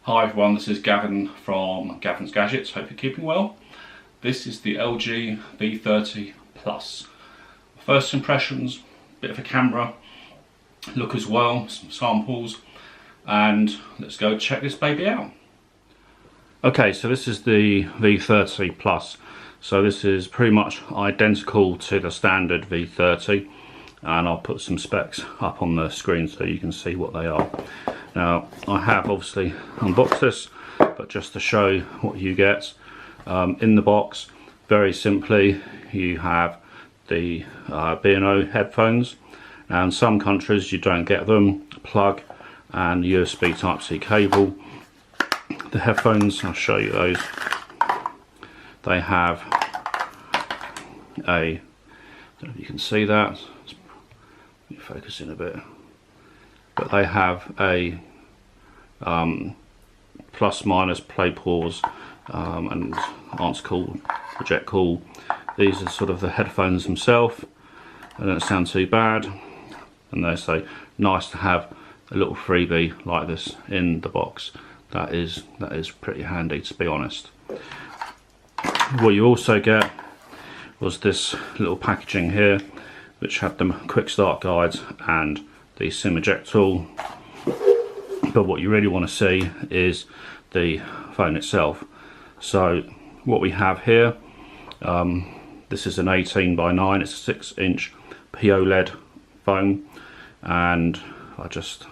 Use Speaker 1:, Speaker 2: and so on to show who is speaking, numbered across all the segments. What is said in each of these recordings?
Speaker 1: Hi everyone, this is Gavin from Gavin's Gadgets. Hope you're keeping well. This is the LG V30 Plus. First impressions, bit of a camera look as well, some samples, and let's go check this baby out. Okay, so this is the V30 Plus. So this is pretty much identical to the standard V30, and I'll put some specs up on the screen so you can see what they are. Now, I have obviously unboxed this, but just to show what you get in the box, very simply, you have the B&O headphones. Now, in some countries you don't get them, plug and USB Type-C cable. The headphones, I'll show you those. They have a, I don't know if you can see that, let me focus in a bit, but they have a plus minus play pause and answer call, reject call. These are sort of the headphones themselves. They don't sound too bad, and they say nice to have a little freebie like this in the box. That is pretty handy, to be honest. What you also get was this little packaging here, which had the quick start guides and the SIM eject tool. But what you really want to see is the phone itself. So what we have here, this is an 18:9, it's a 6-inch POLED phone, and I just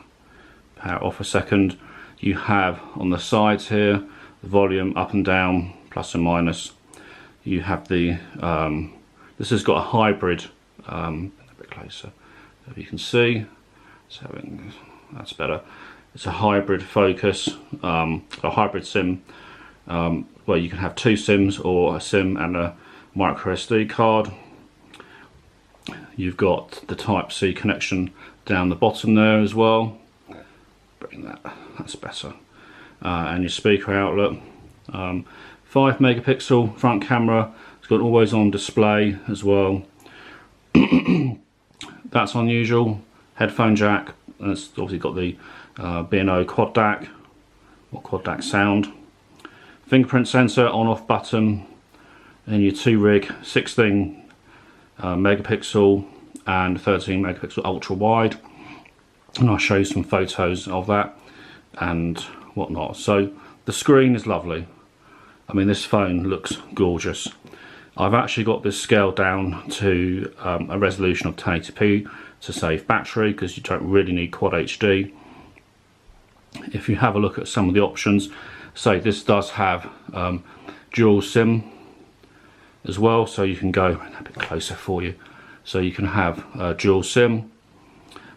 Speaker 1: power it off a second. You have on the sides here the volume up and down, plus and minus. You have the this has got a hybrid, a bit closer if you can see, so that's better. It's a hybrid focus, a hybrid SIM, where you can have two SIMs or a SIM and a micro SD card. You've got the Type-C connection down the bottom there as well. Bring that's better. And your speaker outlet. 5 megapixel front camera. It's got always on display as well. That's unusual. Headphone jack. And it's obviously got the B&O quad DAC or quad DAC sound. Fingerprint sensor on off button. And your 2-rig 16 megapixel and 13 megapixel ultra wide. And I'll show you some photos of that and whatnot. So the screen is lovely. I mean, this phone looks gorgeous. I've actually got this scaled down to a resolution of 1080p to save battery, because you don't really need quad HD. If you have a look at some of the options, say this does have dual SIM as well, so you can go a bit closer for you. So you can have dual SIM.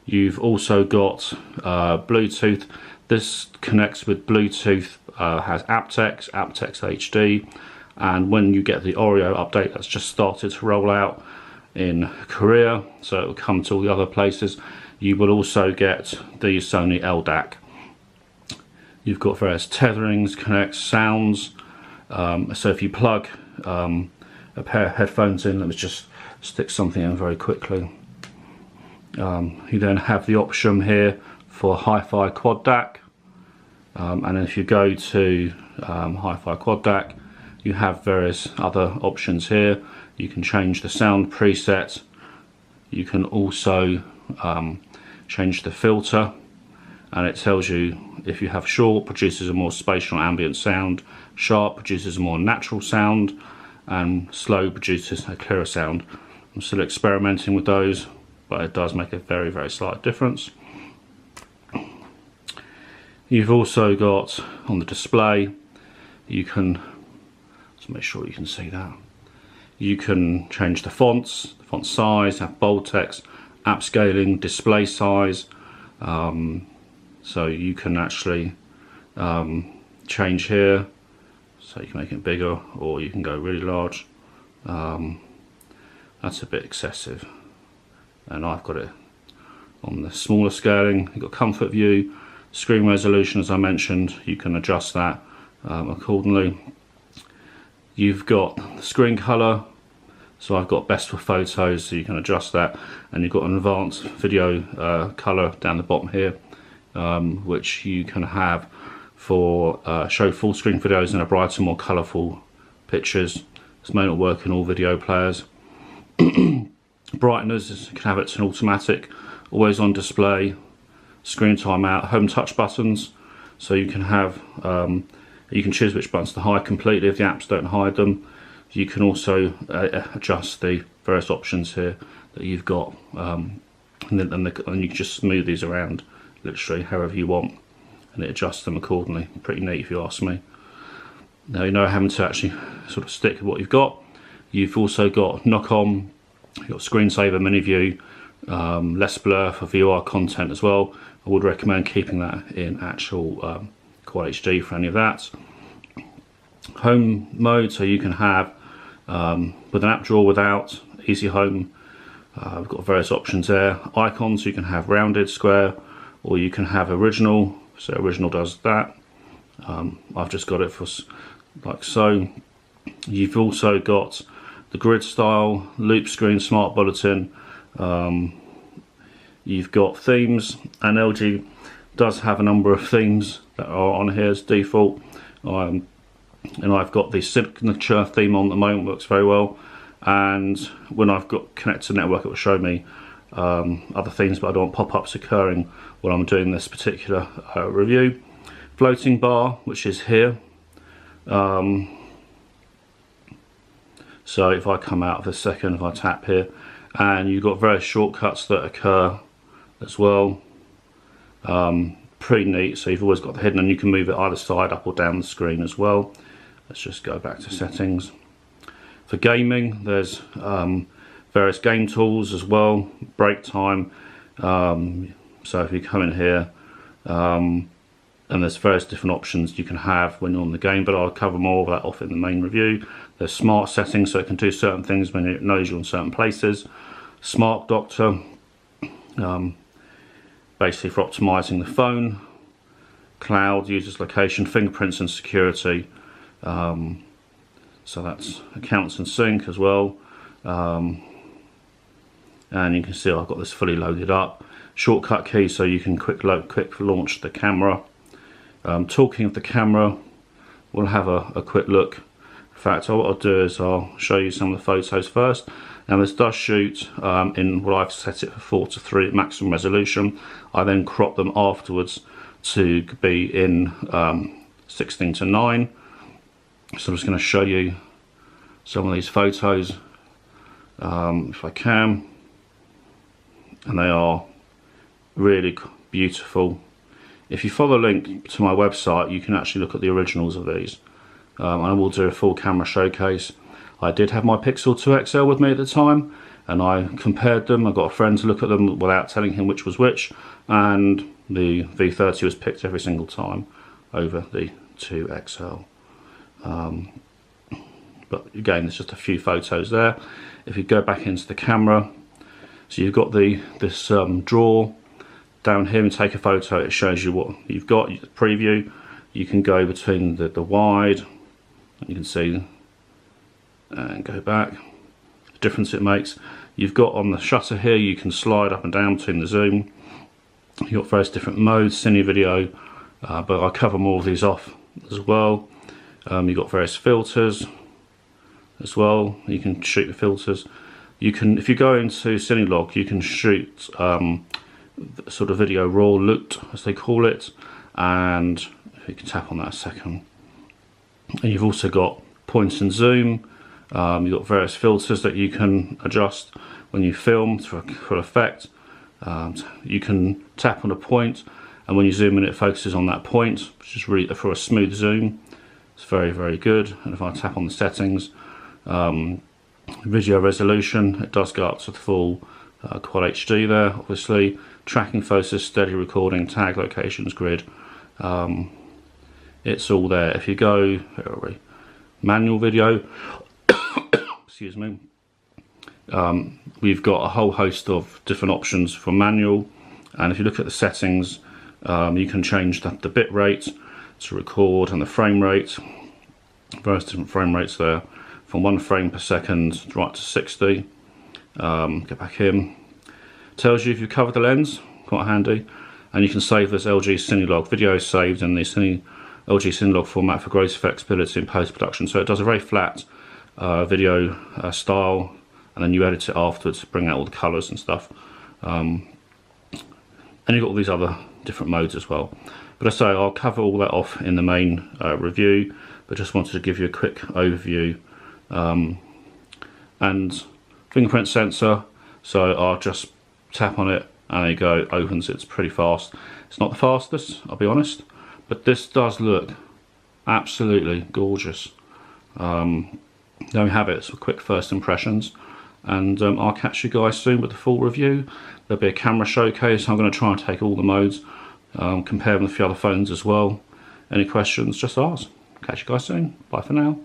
Speaker 1: You've also got Bluetooth. This connects with Bluetooth, has aptX HD, and when you get the Oreo update that's just started to roll out in Korea, so it will come to all the other places, you will also get the Sony LDAC. You've got various tetherings, connects, sounds. So if you plug a pair of headphones in, let me just stick something in very quickly. You then have the option here for Hi-Fi quad DAC, and if you go to Hi-Fi quad DAC, you have various other options here. You can change the sound preset. You can also change the filter, and it tells you if you have short, produces a more spatial ambient sound, sharp produces a more natural sound, and slow produces a clearer sound. I'm still experimenting with those, but it does make a very, very slight difference. You've also got on the display, you can, let's make sure you can see that. You can change the fonts, the font size, have bold text, app scaling, display size. So you can actually change here, so you can make it bigger or you can go really large. That's a bit excessive, and I've got it on the smaller scaling. You've got comfort view, screen resolution, as I mentioned, you can adjust that accordingly. You've got the screen color, so I've got best for photos, so you can adjust that, and you've got an advanced video color down the bottom here, which you can have for show full screen videos and a brighter, more colourful pictures. This may not work in all video players. Brightness, you can have it to an automatic, always on display, screen timeout, home touch buttons, so you can have you can choose which buttons to hide completely if the apps don't hide them. You can also adjust the various options here that you've got, and you can just smooth these around literally however you want, and it adjusts them accordingly. Pretty neat if you ask me. Now you know having to actually sort of stick with what you've got. You've also got knock on, you've got screensaver, mini view, less blur for VR content as well. I would recommend keeping that in actual Quad HD for any of that. Home mode, so you can have with an app drawer, without, easy home. We've got various options there. Icons, you can have rounded, square, or you can have original. So original does that. I've just got it for like so. You've also got the grid style, loop screen, smart bulletin. You've got themes, and LG does have a number of themes that are on here as default. And I've got the signature theme on at the moment, works very well. And when I've got connected to the network, it will show me other themes, but I don't want pop-ups occurring while I'm doing this particular review. Floating bar, which is here. So if I come out of a second, if I tap here, and you've got various shortcuts that occur as well. Pretty neat. So you've always got the hidden, and you can move it either side, up or down the screen as well. Let's just go back to settings. For gaming, there's various game tools as well, break time. So if you come in here, and there's various different options you can have when you're on the game, but I'll cover more of that off in the main review. There's smart settings, so it can do certain things when it knows you're in certain places. Smart Doctor, basically for optimizing the phone. Cloud, users location, fingerprints and security. So that's accounts and sync as well. And you can see I've got this fully loaded up. Shortcut key, so you can quick launch the camera. Talking of the camera, we'll have a quick look. In fact, what I'll do is I'll show you some of the photos first. Now this does shoot in what I've set it for 4:3 maximum resolution. I then crop them afterwards to be in 16:9. So I'm just going to show you some of these photos if I can, and they are really beautiful. If you follow the link to my website, you can actually look at the originals of these. I will do a full camera showcase. I did have my Pixel 2 XL with me at the time, and I compared them. I got a friend to look at them without telling him which was which, and the V30 was picked every single time over the 2 XL. But again, there's just a few photos there. If you go back into the camera, so you've got this drawer down here, and take a photo. It shows you what you've got. Preview. You can go between the wide, and you can see, and go back. The difference it makes. You've got on the shutter here, you can slide up and down between the zoom. You've got various different modes, cine video, but I'll cover more of these off as well. You've got various filters as well. You can shoot the filters. You can, if you go into Cinelog, you can shoot sort of video raw looked, as they call it, and if you can tap on that a second. And you've also got point and zoom. You've got various filters that you can adjust when you film for effect. You can tap on a point, and when you zoom in, it focuses on that point, which is really for a smooth zoom. It's very, very good. And if I tap on the settings, video resolution, it does go up to the full Quad HD there, obviously. Tracking focus, steady recording, tag locations, grid. It's all there. If you go, where are we? Manual video, excuse me. We've got a whole host of different options for manual, and if you look at the settings, you can change the bit rate to record and the frame rate. Various different frame rates there, from 1 frame per second right to 60. Get back in. Tells you if you've covered the lens, quite handy, and you can save this LG Cinelog video saved in the Cine LG Cinelog format for greater flexibility in post-production. So it does a very flat video style, and then you edit it afterwards to bring out all the colours and stuff. And you've got all these other different modes as well. But I say I'll cover all that off in the main review, but just wanted to give you a quick overview. And fingerprint sensor, so I'll just tap on it and there you go, opens. It's pretty fast. It's not the fastest, I'll be honest, but this does look absolutely gorgeous. There we have it, so quick first impressions, and I'll catch you guys soon with the full review. There'll be a camera showcase. I'm going to try and take all the modes, compare them with the other phones as well. Any questions, just ask. Catch you guys soon. Bye for now.